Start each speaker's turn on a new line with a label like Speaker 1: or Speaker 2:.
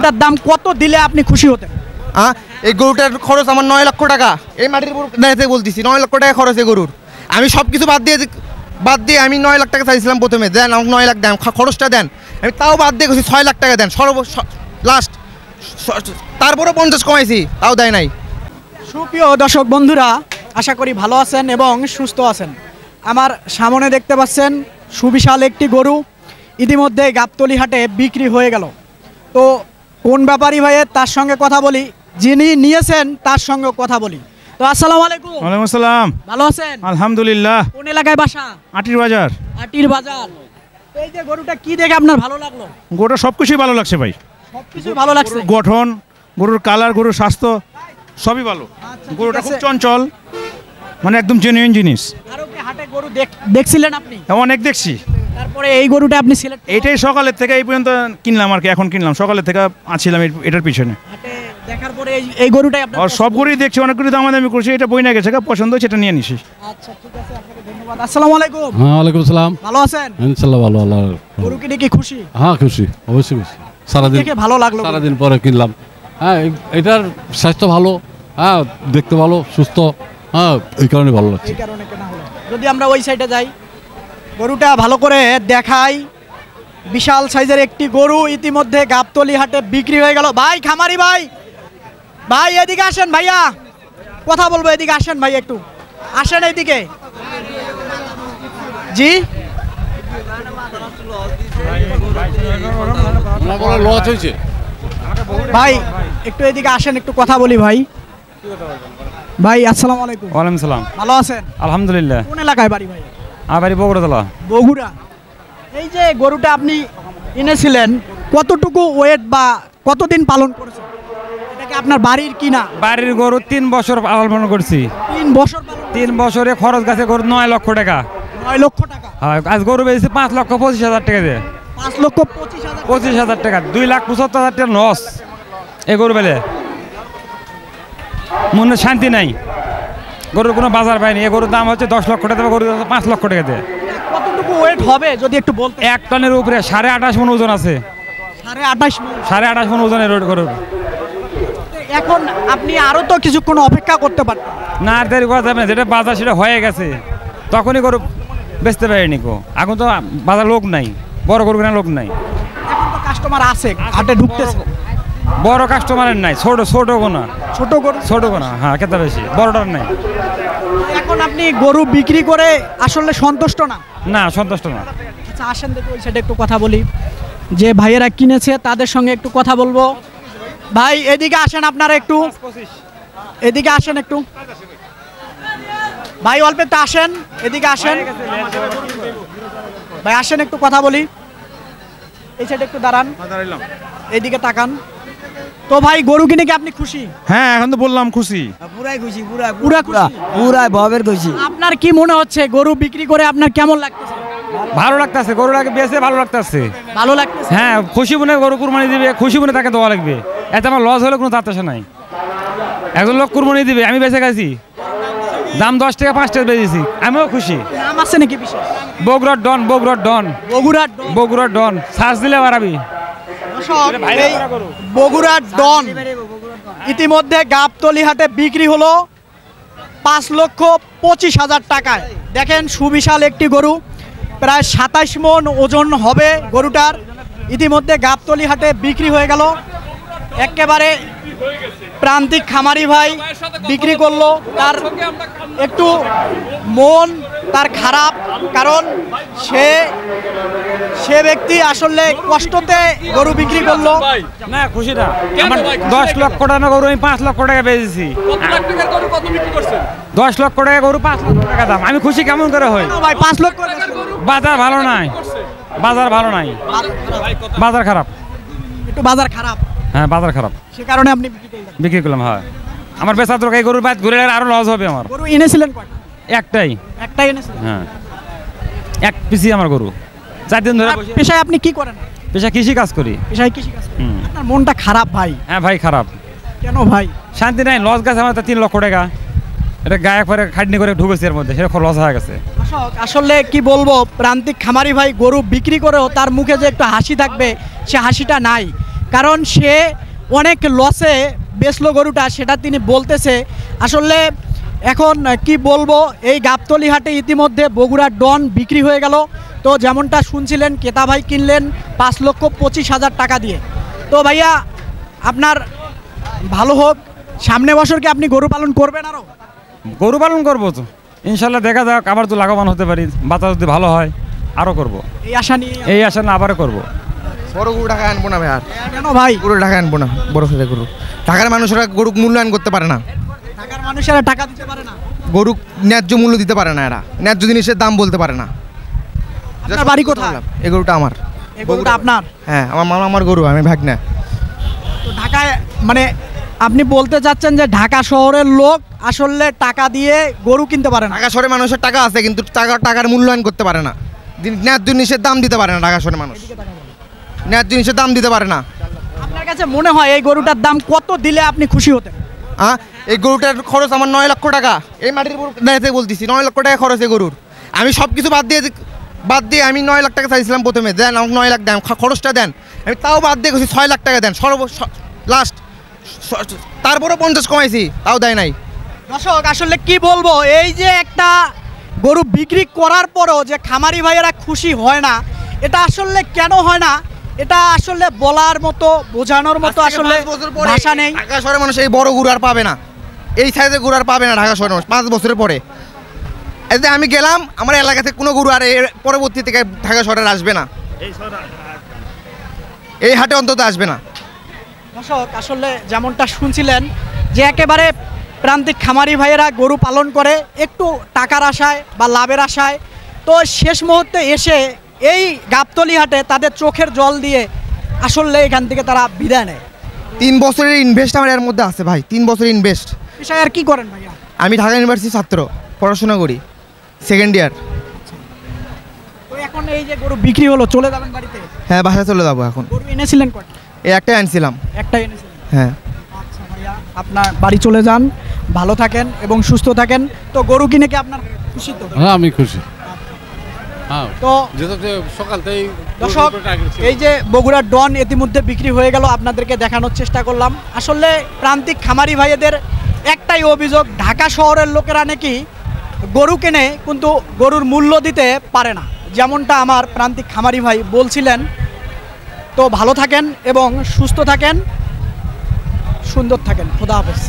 Speaker 1: গরুটার দাম কত দিলে আপনি খুশি হতেন?
Speaker 2: এই গরুটার খরচ আমার 9 লক্ষ টাকা। এই মাটির উপর দাঁড়িয়ে বলতেছি 9 লক্ষ টাকা খরচ এই গরুর। আমি সব কিছু বাদ দিয়ে আমি 9 লাখ টাকা চাইছিলাম প্রথমে, দেন আমাকে 9 লাখ দেন, খরচটা দেন। আমি তাও বাদ দিয়ে গেছি 6 লাখ টাকা দেন লাস্ট, তারপরে 50 কমাইছি, তাও দেয় নাই।
Speaker 1: সুপ্রিয় দর্শক বন্ধুরা, আশা করি ভালো আছেন এবং সুস্থ আছেন। আমার সামনে দেখতে পাচ্ছেন সুবিশাল একটি গরু ইতিমধ্যে গাবতলী হাটে বিক্রি হয়ে গেল। তো কোন ব্যাপারী ভাইয়ের তার সঙ্গে কথা বলি, যিনি নিয়েছেন তার সঙ্গে কথা বলি। তো আসসালামু আলাইকুম।
Speaker 3: ওয়ালাইকুম আসসালাম।
Speaker 1: ভালো আছেন?
Speaker 3: আলহামদুলিল্লাহ।
Speaker 1: কোন এলাকায় বাসা?
Speaker 3: আটির বাজার।
Speaker 1: আটির বাজার। এই যে গরুটা কি দেখে আপনার ভালো লাগলো?
Speaker 3: গরুটা সবকিছুই ভালো লাগছে ভাই।
Speaker 1: সবকিছু ভালো লাগছে?
Speaker 3: গঠন, গরুর কালার, গরুর স্বাস্থ্য সবই ভালো। গরুটা খুব চঞ্চল, মানে একদম জেনুইন জিনিস।
Speaker 1: আরো কি হাটে গরু দেখছিলেন আপনি?
Speaker 3: অনেক দেখছি।
Speaker 1: তারপরে এই গরুটা আপনি সিলেক্ট?
Speaker 3: এইটাই সকালের থেকে এই পর্যন্ত কিনলাম আর কি, এখন কিনলাম। সকালের থেকে আছিলাম এটার পিছনে।
Speaker 1: হাটে দেখার পরে এই গরুটাই আপনার?
Speaker 3: আর সব গরুই দেখছি, অনেক গরু দামাদামি করছি, এটা বই না গেছে, পছন্দ হচ্ছে এটা নিয়ে নিছি।
Speaker 1: আচ্ছা ঠিক আছে, আপনাকে ধন্যবাদ। আসসালামু আলাইকুম।
Speaker 4: হ্যাঁ ওয়ালাইকুম আসসালাম।
Speaker 1: ভালো আছেন?
Speaker 4: ইনশাআল্লাহ ভালো। আল্লাহ
Speaker 1: গরু কিনে কি খুশি?
Speaker 4: হ্যাঁ খুশি, অবশ্যই খুশি। সারাদিন
Speaker 1: দেখে ভালো লাগলো?
Speaker 4: সারাদিন পরে কিনলাম। হ্যাঁ এটার স্বাস্থ্য ভালো, হ্যাঁ দেখতে ভালো, সুস্থ, হ্যাঁ এই কারণে ভালো লাগছে।
Speaker 1: এই কারণে কেনা হলো। যদি আমরা ওই সাইডে যাই, গরুটা ভালো করে দেখাই। বিশাল সাইজের একটি গরু ইতিমধ্যে গাবতলী হাটে বিক্রি হয়ে গেল। ভাই খামারি ভাই, ভাই এদিকে আসেন, ভাইয়া কথা বলবো, এদিকে আসেন ভাই, একটু আসেন এইদিকে। জি
Speaker 4: লস হয়েছে
Speaker 3: ভাই,
Speaker 1: একটু এদিকে আসেন, একটু কথা বলি ভাই। ভাই আসসালামু আলাইকুম।
Speaker 3: ওয়ালাইকুম সালাম।
Speaker 1: ভালো আছেন?
Speaker 3: আলহামদুলিল্লাহ।
Speaker 1: কোন এলাকায় বাড়ি ভাই?
Speaker 3: আমার বাড়ি বগুড়াতলা।
Speaker 1: বগুড়া। এই যে গরুটা আপনি এনেছিলেন, কতটুকু ওয়েট বা কতদিন পালন করেছেন? এটা কি আপনার বাড়ির কিনা?
Speaker 3: বাড়ির গরু 3 বছর পালন করছি।
Speaker 1: 3 বছর পালন?
Speaker 3: 3 বছরে খরচ গেছে গরু 9 লক্ষ টাকা।
Speaker 1: 9 লক্ষ টাকা?
Speaker 3: হ্যাঁ, আজ গরু বেঁচেছি 5,25,000 টাকা দিয়ে।
Speaker 1: 5,25,000?
Speaker 3: 25,000 টাকা, 2,75,000 টাকা লস এই গরু বেলে। মনে শান্তি নাই, গরুর কোনো বাজার পায়নি। এই গরুর দাম হচ্ছে 10 লক্ষ টাকা, গরু 5 লক্ষ টাকা দিয়ে।
Speaker 1: কতটুকু ওয়েট হবে যদি একটু বলতে?
Speaker 3: 1 টনের উপরে 28.5 মণ ওজন আছে।
Speaker 1: 28.5 মণ?
Speaker 3: 28.5 মণ ওজনের গরুর।
Speaker 1: এখন আপনি আরো তো কিছুক্ষণ অপেক্ষা করতে পারতেন।
Speaker 3: না আর দেরি করা যাবে না, যেটা বাজার সেটা হয়ে গেছে, তখনই গরু বেচতে পারিনি কো। এখন তো বাজার লোক নাই, বড় গরু কেনার লোক নাই।
Speaker 1: এখন তো কাস্টমার আছে, হাটে ঢুকতেছে।
Speaker 3: বড় কাস্টমারের নাই, ছোট গোনা।
Speaker 1: ছোট গরু?
Speaker 3: ছোট গোনা, হ্যাঁ কেতা বেশি, বড়টার নাই।
Speaker 1: এখন আপনি গরু বিক্রি করে আসলে সন্তুষ্ট না?
Speaker 3: না, সন্তুষ্ট না।
Speaker 1: আচ্ছা আসেন দেখি ওই সাইডে একটু কথা বলি, যে ভাইয়েরা কিনেছে তাদের সঙ্গে একটু কথা বলবো। ভাই এদিকে আসেন, আপনারা একটু এদিকে আসেন একটু। ভাই অল্প একটু আসেন, এদিকে আসেন ভাই, আসেন একটু কথা বলি। এই সাইডে একটু দাঁড়ান, এইদিকে তাকান। তো ভাই গরু কিনে কি আপনি খুশি?
Speaker 3: হ্যাঁ এখন তো বললাম খুশি।
Speaker 5: পুরাই খুশি, পুরা
Speaker 1: পুরা খুশি?
Speaker 5: পুরাই ভবের খুশি।
Speaker 1: আপনার কি মনে হচ্ছে গরু বিক্রি করে আপনার কেমন লাগতেছে?
Speaker 3: ভালো লাগতেছে, গরুটাকে বেঁচে ভালো লাগতেছে।
Speaker 1: ভালো লাগতেছে?
Speaker 3: হ্যাঁ, খুশি মনে গরু কুরবানি দিবে, খুশি মনে তাকে দেওয়া লাগবে। এতে আমার লস হলে কোনো তাত্তাসা নাই। একজন লোক কুরবানি দিবে, আমি বেঁচে গেছি, দাম 10 টাকা 5 টাকা বেঁচেছি, আমিও খুশি।
Speaker 1: নাম আছে নাকি বিশেষ?
Speaker 3: বগুড়ার ডন, বগুড়ার ডন,
Speaker 1: বগুড়ার ডন?
Speaker 3: বগুড়ার ডন, সার্চ দিলে বাড়াবি।
Speaker 1: এই বগুড়ার ডন ইতিমধ্যে গাবতলী হাটে বিক্রি হলো 5,25,000 টাকায়। দেখেন সুবিশাল একটি গরু, প্রায় 27 মণ ওজন হবে গরুটার। ইতিমধ্যে গাবতলী হাটে বিক্রি হয়ে গেল। একেবারে প্রান্তিক খামারি ভাই বিক্রি করলো, তার একটু মন তার খারাপ, কারণ সে ব্যক্তি আসলে কষ্টতে গরু বিক্রি করলো।
Speaker 3: না খুশি না, আমার 10 লক্ষ টাকা গরু আমি 5 লক্ষ টাকা বেচেছি। 10 লক্ষ টাকা গরু 5 লক্ষ টাকা দাম, আমি খুশি কেমন করে হই
Speaker 1: ভাই? 5 লক্ষ?
Speaker 3: বাজার ভালো নাই, বাজার ভালো নাই, বাজার খারাপ।
Speaker 1: একটু বাজার খারাপ?
Speaker 3: হ্যাঁ বাজার খারাপ,
Speaker 1: সে কারণে আপনি
Speaker 3: বিক্রি করলাম। হ্যাঁ আমার বেচা তো এই গরুর বাদ ঘুরে আরো লস হবে আমার।
Speaker 1: গরু এনেছিলেন কয়টা?
Speaker 3: একটাই।
Speaker 1: একটাই এনেছিলেন?
Speaker 3: হ্যাঁ, এক পিসি আমার গরু। 4 দিন ধরে।
Speaker 1: পেশায় আপনি কি করেন?
Speaker 3: পেশা কৃষি কাজ করি।
Speaker 1: পেশায় কৃষি কাজ করেন? আপনার মনটা খারাপ ভাই?
Speaker 3: হ্যাঁ ভাই খারাপ।
Speaker 1: কেন ভাই?
Speaker 3: শান্তি নাই, লস গেছে আমার 3 লক্ষ টাকা, এটা গায়ে পরে খাটনি করে ঢুকেছে এর মধ্যে, সেটা লস হয়ে গেছে।
Speaker 1: আসলে কি বলবো, প্রান্তিক খামারি ভাই গরু বিক্রি করেও তার মুখে যে একটু হাসি থাকবে সে হাসিটা নাই। কারণ সে অনেক লসে বেচলো গরুটা, সেটা তিনি বলতেছে। আসলে এখন কি বলবো, এই গাবতলী হাটে ইতিমধ্যে বগুড়ার ডন বিক্রি হয়ে গেল। তো যেমনটা শুনছিলেন, ক্রেতা ভাই কিনলেন 5,25,000 টাকা দিয়ে। তো ভাইয়া আপনার ভালো হোক, সামনে বছর কি আপনি গরু পালন করবেন আরও?
Speaker 3: গরু পালন করবো তো ইনশাল্লাহ, দেখা যাক, আবার তো লাভবান হতে পারি, বাজার যদি ভালো হয় আরও করব।
Speaker 1: এই আশা নিয়ে
Speaker 3: এই আসা না আবারও করবো।
Speaker 2: বড় গরু টাকা আনবো না ভাই, আর
Speaker 1: কেন ভাই?
Speaker 2: গরু টাকা আনবো না, বড় সাইজের গরু। ঢাকার মানুষরা গরু মূল্যায়ন করতে পারে না,
Speaker 1: ঢাকার মানুষেরা টাকা দিতে পারে না,
Speaker 2: গরু ন্যায্য মূল্য দিতে পারে না, এরা ন্যায্য জিনিসের দাম বলতে পারে না।
Speaker 1: আপনার বাড়ি কোথায়?
Speaker 2: এই গরুটা আমার।
Speaker 1: এই গরুটা আপনার?
Speaker 2: হ্যাঁ, আমার মামা, আমার গরু, আমি ভাগনা।
Speaker 1: তো ঢাকায় মানে আপনি বলতে চাচ্ছেন যে ঢাকা শহরের লোক আসলে টাকা দিয়ে গরু কিনতে পারে না?
Speaker 2: ঢাকা শহরে মানুষের টাকা আছে কিন্তু টাকার মূল্যায়ন করতে পারে না, ন্যায্য জিনিসের দাম দিতে পারে না। ঢাকা শহরে মানুষ ন্যায্য জিনিসের দাম দিতে পারে না।
Speaker 1: আপনার কাছে মনে হয় এই গরুটার দাম কত দিলে আপনি খুশি হতেন?
Speaker 2: এই গরুটার খরচ আমার 9 লক্ষ টাকা। এই মাটির উপর দাঁড়িয়ে বলতেছি 9 লক্ষ টাকা খরচ এই গরুর। আমি সব কিছু বাদ দিয়ে আমি 9 লাখ টাকা চাইছিলাম প্রথমে, দেন আমাকে 9 লাখ দেন, খরচটা দেন। আমি তাও বাদ দিয়ে গেছি 6 লাখ টাকা দেন লাস্ট, তারপরে 50 কমাইছি, তাও দেয় নাই।
Speaker 1: দর্শক আসলে কি বলবো, এই যে একটা গরু বিক্রি করার পরও যে খামারি ভাইয়েরা খুশি হয় না, এটা আসলে কেন হয় না, এটা আসলে বলার মতো, বোঝানোর মতো আসলে ভাষা নেই।
Speaker 2: ঢাকা শহরের মানুষ এই বড় গরু আর পাবে না, এই সাইজের গরু আর পাবে না ঢাকা শহরের মানুষ 5 বছরের পরে। এই যে আমি গেলাম, আমার এলাকাতে কোনো গরু আর এর পরবর্তী থেকে ঢাকা শহরে আসবে না, এই হাটে অন্তত আসবে না।
Speaker 1: দর্শক আসলে যেমনটা শুনছিলেন যে একেবারে প্রান্তিক খামারি ভাইয়েরা গরু পালন করে একটু টাকার আশায় বা লাভের আশায়, তো শেষ মুহূর্তে এসে এই গাবতলী হাটে তাদের চোখের জল দিয়ে আসলে এখান থেকে তারা বিদায় নেয়।
Speaker 2: 3 বছরের ইনভেস্ট আমার এর মধ্যে আছে ভাই, 3 বছরের ইনভেস্ট।
Speaker 1: বিষয় আর কি করেন ভাইয়া?
Speaker 2: আমি ঢাকা ইউনিভার্সিটির ছাত্র, পড়াশোনা করি, 2nd ইয়ার।
Speaker 1: তো এখন এই যে গরু বিক্রি হলো, চলে যাবেন বাড়িতে?
Speaker 2: হ্যাঁ, বাসায় চলে যাবো এখন।
Speaker 1: গরু এনেছিলেন কয়টা?
Speaker 2: এই একটাই আনছিলাম।
Speaker 1: একটাই এনেছিলেন?
Speaker 2: হ্যাঁ।
Speaker 1: আচ্ছা ভাইয়া, আপনার বাড়ি চলে যান, ভালো থাকেন এবং সুস্থ থাকেন। তো গরু কিনে কি আপনার খুশি? তো
Speaker 4: হ্যাঁ, আমি খুশি। হ্যাঁ,
Speaker 1: তো
Speaker 4: যেহেতু সকালতেই
Speaker 1: দর্শক এই যে বগুড়ার ডন ইতিমধ্যে বিক্রি হয়ে গেল, আপনাদেরকে দেখানোর চেষ্টা করলাম। আসলে প্রান্তিক খামারি ভাইয়েদের একটাই অভিযোগ, ঢাকা শহরের লোকেরা নাকি গরু কেনে কিন্তু গরুর মূল্য দিতে পারে না, যেমনটা আমার প্রান্তিক খামারি ভাই বলছিলেন। তো ভালো থাকেন এবং সুস্থ থাকেন, সুন্দর থাকেন। খোদা হাফেজ।